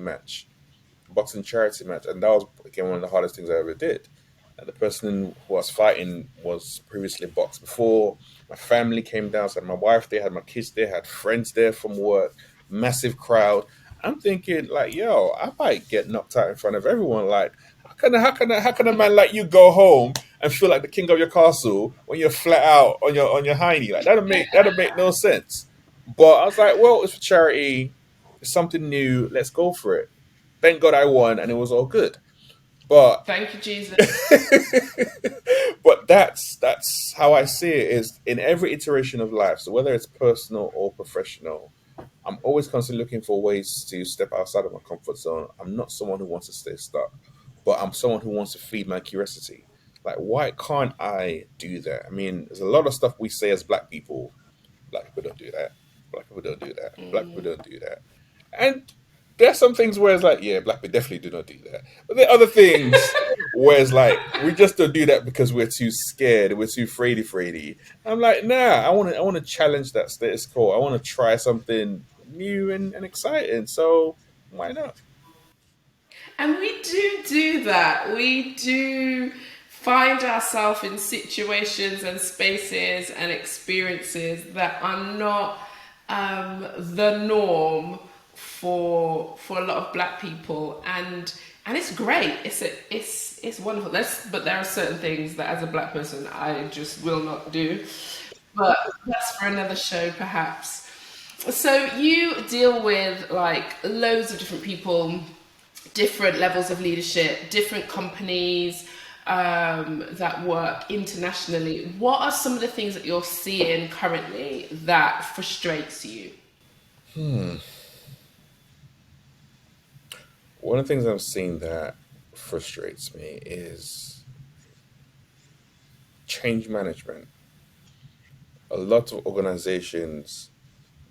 charity match, and that was again one of the hardest things I ever did. And the person who I was fighting was previously boxed before. My family came down, so I had my wife there, had my kids there, had friends there from work, massive crowd. I'm thinking like, yo, I might get knocked out in front of everyone. Like, how can a man like you go home and feel like the king of your castle when you're flat out on your hiney? Like that'll make no sense. But I was like, well, it's for charity. It's something new. Let's go for it. Thank God I won, and it was all good. But Thank you, Jesus. but that's how I see it. Is in every iteration of life. So whether it's personal or professional, I'm always constantly looking for ways to step outside of my comfort zone. I'm not someone who wants to stay stuck, but I'm someone who wants to feed my curiosity. Like, why can't I do that? I mean, there's a lot of stuff we say as Black people don't do that. Black people don't do that. Black people don't do that. And there's some things where it's like, yeah, black people definitely do not do that. But there are other things where it's like, we just don't do that because we're too scared, we're too fraidy. I'm like, nah, I want to challenge that status quo. I want to try something new and exciting. So why not? And we do that. We do find ourselves in situations and spaces and experiences that are not the norm for a lot of black people, and it's great. It's wonderful. But there are certain things that, as a black person, I just will not do. But that's for another show, perhaps. So you deal with like loads of different people, different levels of leadership, different companies that work internationally. What are some of the things that you're seeing currently that frustrates you? One of the things I've seen that frustrates me is change management. A lot of organizations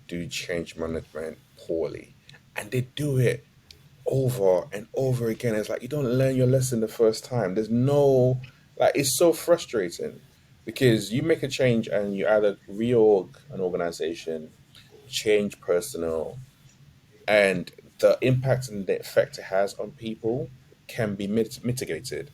do change management poorly, and they do it over and over again. It's like you don't learn your lesson the first time. There's no, like, it's so frustrating because you make a change and you either reorg an organization, change personnel, and the impact and the effect it has on people can be mitigated.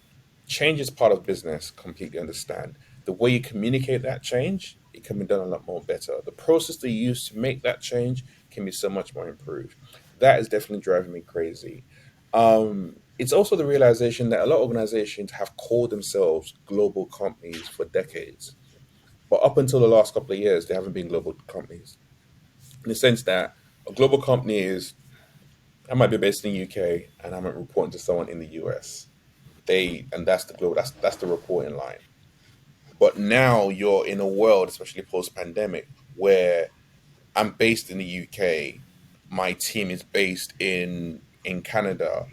Change is part of business, completely understand. The way you communicate that change, it can be done a lot more better. The process they use to make that change can be so much more improved. That is definitely driving me crazy. It's also the realization that a lot of organizations have called themselves global companies for decades. But up until the last couple of years, they haven't been global companies. In the sense that a global company is, I might be based in the UK and I'm reporting to someone in the US. And that's the global, that's the reporting line. But now you're in a world, especially post pandemic, where I'm based in the UK, my team is based in Canada,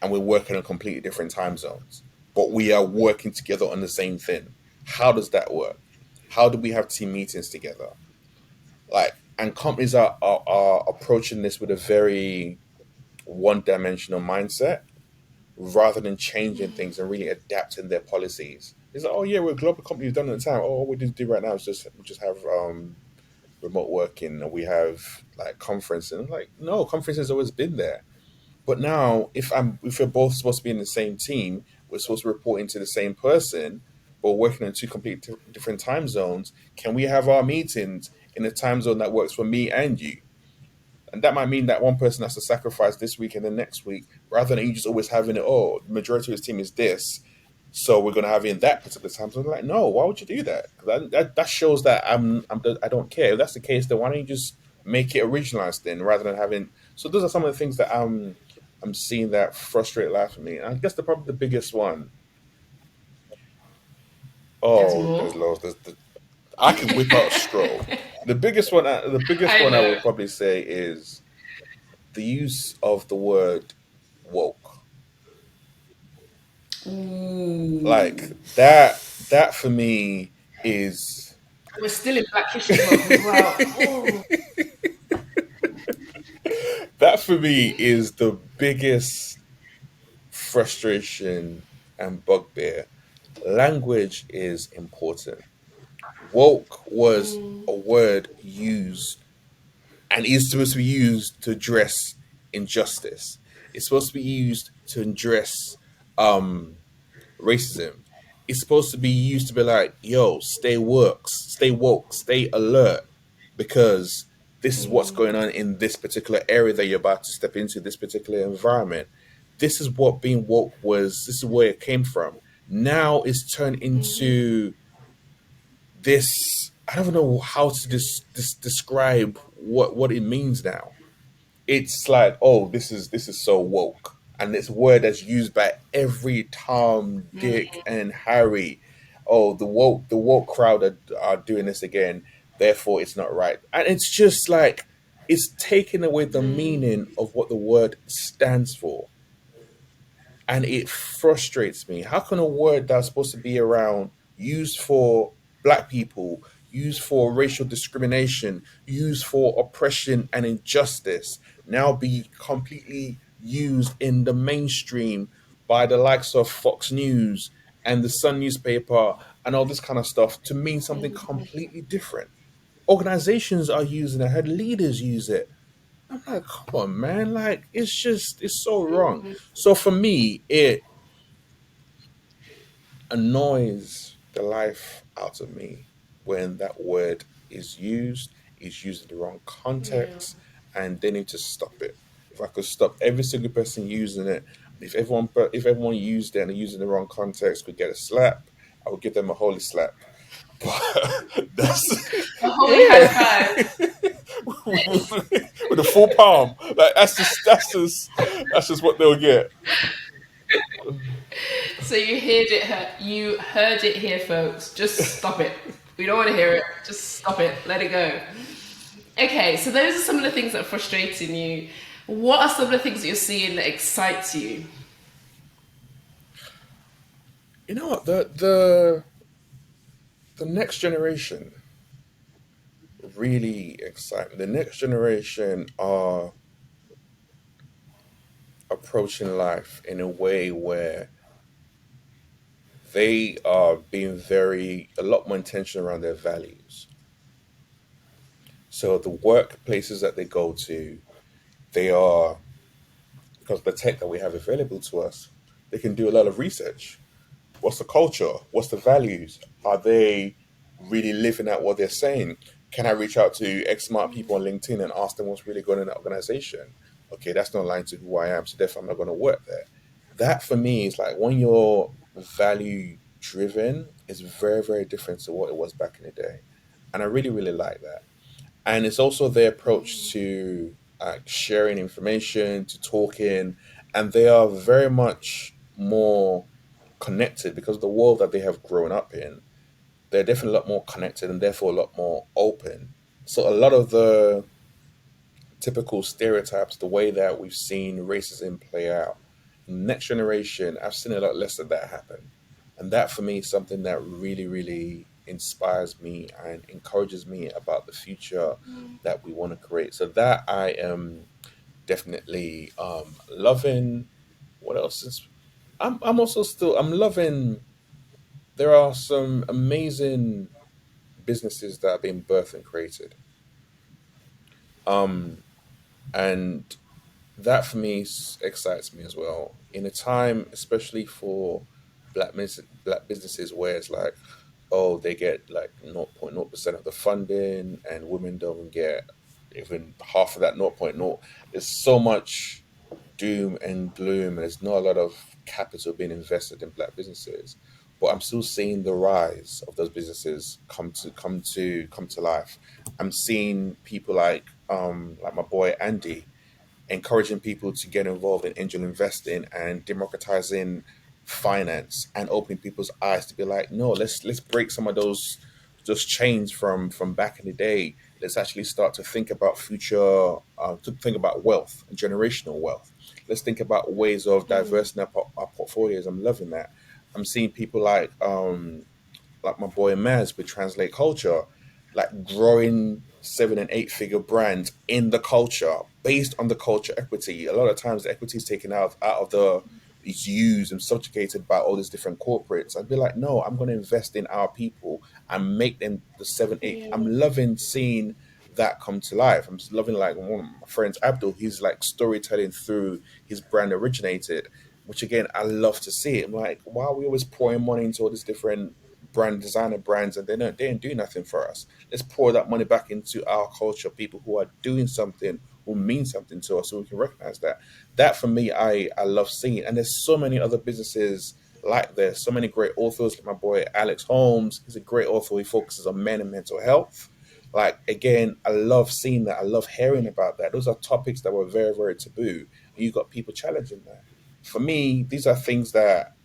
and we're working on completely different time zones. But we are working together on the same thing. How does that work? How do we have team meetings together? Like, and companies are approaching this with a very one dimensional mindset rather than changing things and really adapting their policies. It's like, oh yeah, we're a global company, we've done it in time. Oh, all we need to do right now is just have remote working, and we have like conference. And I'm like, no, conference has always been there. But now, if we're both supposed to be in the same team, we're supposed to report into the same person, but we're working in two completely different time zones. Can we have our meetings in a time zone that works for me and you? And that might mean that one person has to sacrifice this week and the next week, rather than you just always having it. Oh, the majority of his team is this, so we're going to have it in that particular time. So I'm like, no, why would you do that? 'Cause that shows that I don't care. If that's the case, then why don't you just make it a regionalized thing rather than having? So those are some of the things that I'm seeing that frustrate life for me. And I guess probably the biggest one. There's Oh, more. there's loads. I could whip out a straw. The biggest one I I will probably say is the use of the word woke. know. Ooh. Like that for me is We're still in Black History Month as well. Oh, that for me is the biggest frustration, and bugbear, language is important. Woke was Mm, a word used and is supposed to be used to address injustice. It's supposed to be used to address um, racism. It's supposed to be used to be like, yo, stay woke, stay alert, because this is what's mm, going on in this particular area that you're about to step into, this particular environment. This is what being woke was. This is where it came from. Now it's turned mhm, into this. I don't know how to describe what it means now. It's like, oh, this is so woke, and it's a word that's used by every Tom, mm, Dick, and Harry. Oh, the woke crowd are doing this again. Therefore, it's not right, and it's just like it's taking away the meaning mm, of what the word stands for, and it frustrates me. How can a word that's supposed to be around, used for black people, used for racial discrimination, used for oppression and injustice, now be completely used in the mainstream by the likes of Fox News and the Sun newspaper and all this kind of stuff to mean something mm, completely different? Organizations are using it, I heard leaders use it. I'm like, come on, man. Like, it's so wrong. mm, So for me, it annoys the life out of me when that word is used in the wrong yeah. context, and they need to stop it. If I could stop every single person using it, if everyone used it and used it in the wrong context could get a slap, I would give them a holy slap. But that's A holy high yeah. five. With a full palm. Like that's just what they'll get. So you heard it here, folks. Just stop it. We don't want to hear it. Just stop it. Let it go. Okay, so those are some of the things that are frustrating you. What are some of the things that you're seeing that excites you? You know what? The next generation really excite me. The next generation are approaching life in a way where they are being a lot more intentional around their values. So the workplaces that they go to, they are, because of the tech that we have available to us, they can do a lot of research. What's the culture? What's the values? Are they really living out what they're saying? Can I reach out to X smart people on LinkedIn and ask them what's really going on in that organization? Okay, that's not aligned to who I am, so therefore I'm not going to work there. That for me is like when you're value driven, is very, very different to what it was back in the day. And I really, really like that. And it's also their approach to sharing information, to talking, and they are very much more connected because of the world that they have grown up in. They're definitely a lot more connected and therefore a lot more open. So a lot of the typical stereotypes, the way that we've seen racism play out, in the next generation, I've seen a lot less of that happen. And that for me is something that really, really inspires me and encourages me about the future that we want to create. So that I am definitely loving. What else is I'm also still I'm loving. There are some amazing businesses that are being birthed and created. Um, and that for me excites me as well. In a time, especially for black businesses, where it's like, oh, they get like 0.0% of the funding, and women don't get even half of that 0.0. There's so much doom and gloom, and there's not a lot of capital being invested in black businesses. But I'm still seeing the rise of those businesses come to life. I'm seeing people like my boy Andy encouraging people to get involved in angel investing and democratizing finance and opening people's eyes to be like, no, let's break some of those chains from back in the day. Let's actually start to think about future, to think about wealth and generational wealth. Let's think about ways of diversing our portfolios. I'm loving that. I'm seeing people like my boy Maz with Translate Culture, like growing 7 and 8 figure brands in the culture based on the culture equity. A lot of times the equity is taken out of the is used and subjugated by all these different corporates. I'd be like, no, I'm going to invest in our people and make them the seven, eight. I'm Yeah. loving seeing that come to life. I'm just loving like one of my friends, Abdul. He's like storytelling through his brand originated, which again I love to see. I'm like, why are we always pouring money into all these different designer brands and they don't do nothing for us? Let's pour that money back into our culture, people who are doing something who mean something to us, so we can recognize that. That for me, I love seeing. And there's so many other businesses like this, so many great authors like my boy Alex Holmes. He's a great author. He focuses on men and mental health. Like again, I love seeing that. I love hearing about that. Those are topics that were very, very taboo. And you got people challenging that. For me, these are things that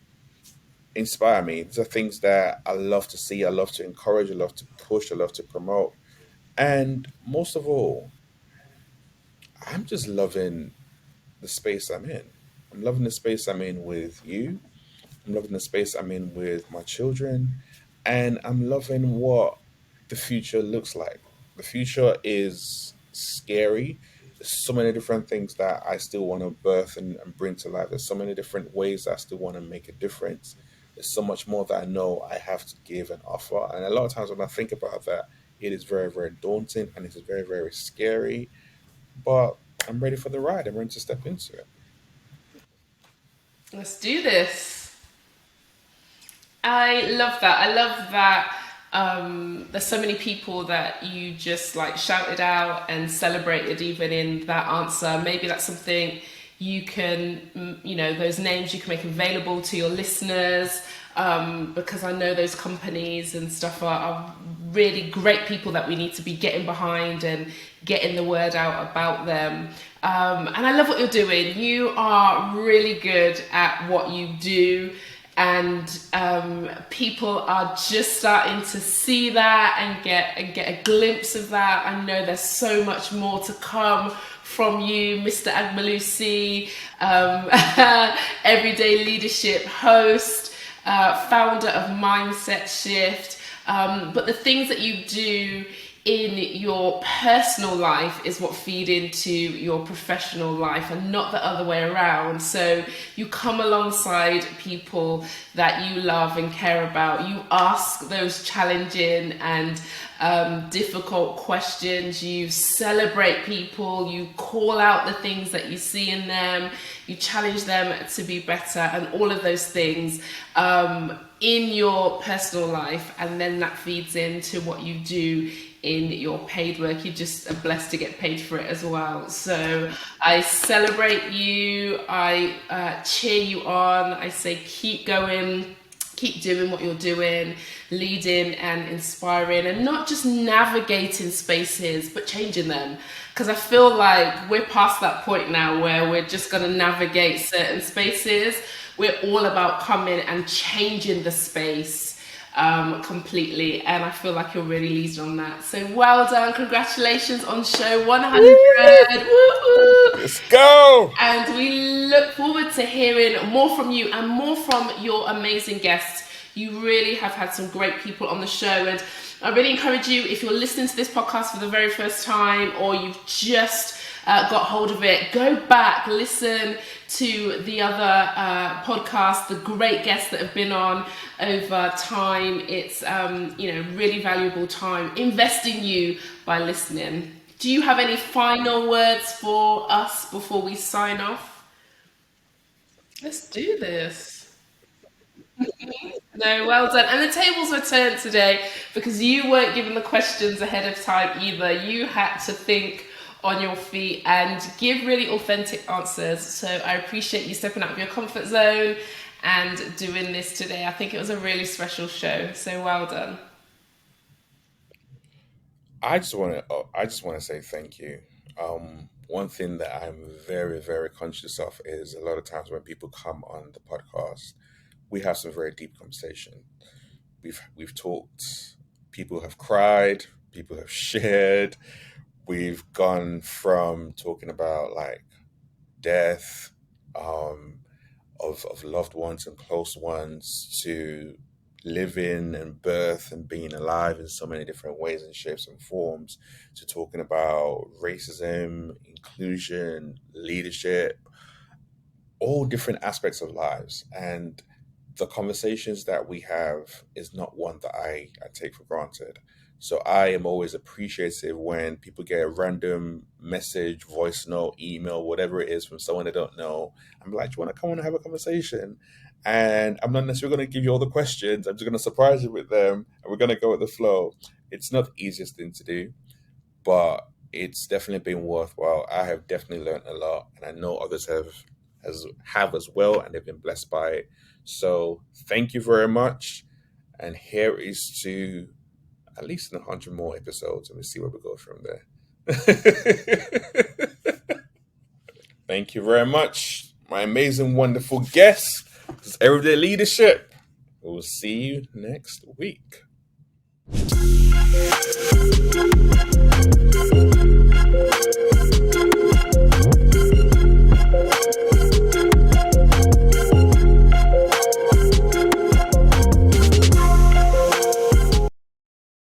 inspire me. These are things that I love to see. I love to encourage. I love to push. I love to promote. And most of all, I'm just loving the space I'm in. I'm loving the space I'm in with you. I'm loving the space I'm in with my children. And I'm loving what the future looks like. The future is scary. There's so many different things that I still want to birth and bring to life. There's so many different ways that I still want to make a difference. There's so much more that I know I have to give and offer. And a lot of times when I think about that, it is very, very daunting and it is very, very scary. But I'm ready for the ride. I'm ready to step into it. Let's do this. I love that. I love that there's so many people that you just like shouted out and celebrated even in that answer. Maybe that's something you can, those names you can make available to your listeners, because I know those companies and stuff are really great people that we need to be getting behind and getting the word out about them. And I love what you're doing. You are really good at what you do, and people are just starting to see that and get a glimpse of that. I know there's so much more to come from you, Mr. Agbelusi, everyday leadership host, founder of MindsetShift. But the things that you do in your personal life is what feed into your professional life and not the other way around. So you come alongside people that you love and care about. You ask those challenging and difficult questions. You celebrate people. You call out the things that you see in them. You challenge them to be better, and all of those things in your personal life, and then that feeds into what you do in your paid work. You're just blessed to get paid for it as well. So I celebrate you. I cheer you on. I say keep going. Keep doing what you're doing, leading and inspiring, and not just navigating spaces, but changing them. Because I feel like we're past that point now where we're just going to navigate certain spaces. We're all about coming and changing the space completely. And I feel like you're really leading on that. So well done. Congratulations on show 100. Woo-hoo! Let's go. And we look forward to hearing more from you and more from your amazing guests. You really have had some great people on the show, and I really encourage you, if you're listening to this podcast for the very first time or you've just got hold of it, go back, listen to the other podcasts, the great guests that have been on over time. It's really valuable time. Invest in you by listening. Do you have any final words for us before we sign off? Let's do this. No, well done. And the tables were turned today because you weren't given the questions ahead of time either. You had to think on your feet and give really authentic answers. So I appreciate you stepping out of your comfort zone and doing this today. I think it was a really special show. So well done. I just want to say thank you. One thing that I'm very, very conscious of is a lot of times when people come on the podcast, we have some very deep conversation. We've talked. People have cried. People have shared. We've gone from talking about like death, um, of loved ones and close ones to living and birth and being alive in so many different ways and shapes and forms, to talking about racism, inclusion, leadership. all different aspects of lives. And the conversations that we have is not one that I take for granted. So I am always appreciative when people get a random message, voice note, email, whatever it is from someone they don't know. I'm like, do you want to come on and have a conversation? And I'm not necessarily going to give you all the questions. I'm just going to surprise you with them, and we're going to go with the flow. It's not the easiest thing to do, but it's definitely been worthwhile. I have definitely learned a lot, and I know others have as well, and they've been blessed by it. So thank you very much, and here is to at least 100 more episodes, and we'll see where we go from there. Thank you very much, my amazing, wonderful guest. This is Everyday Leadership. We'll see you next week.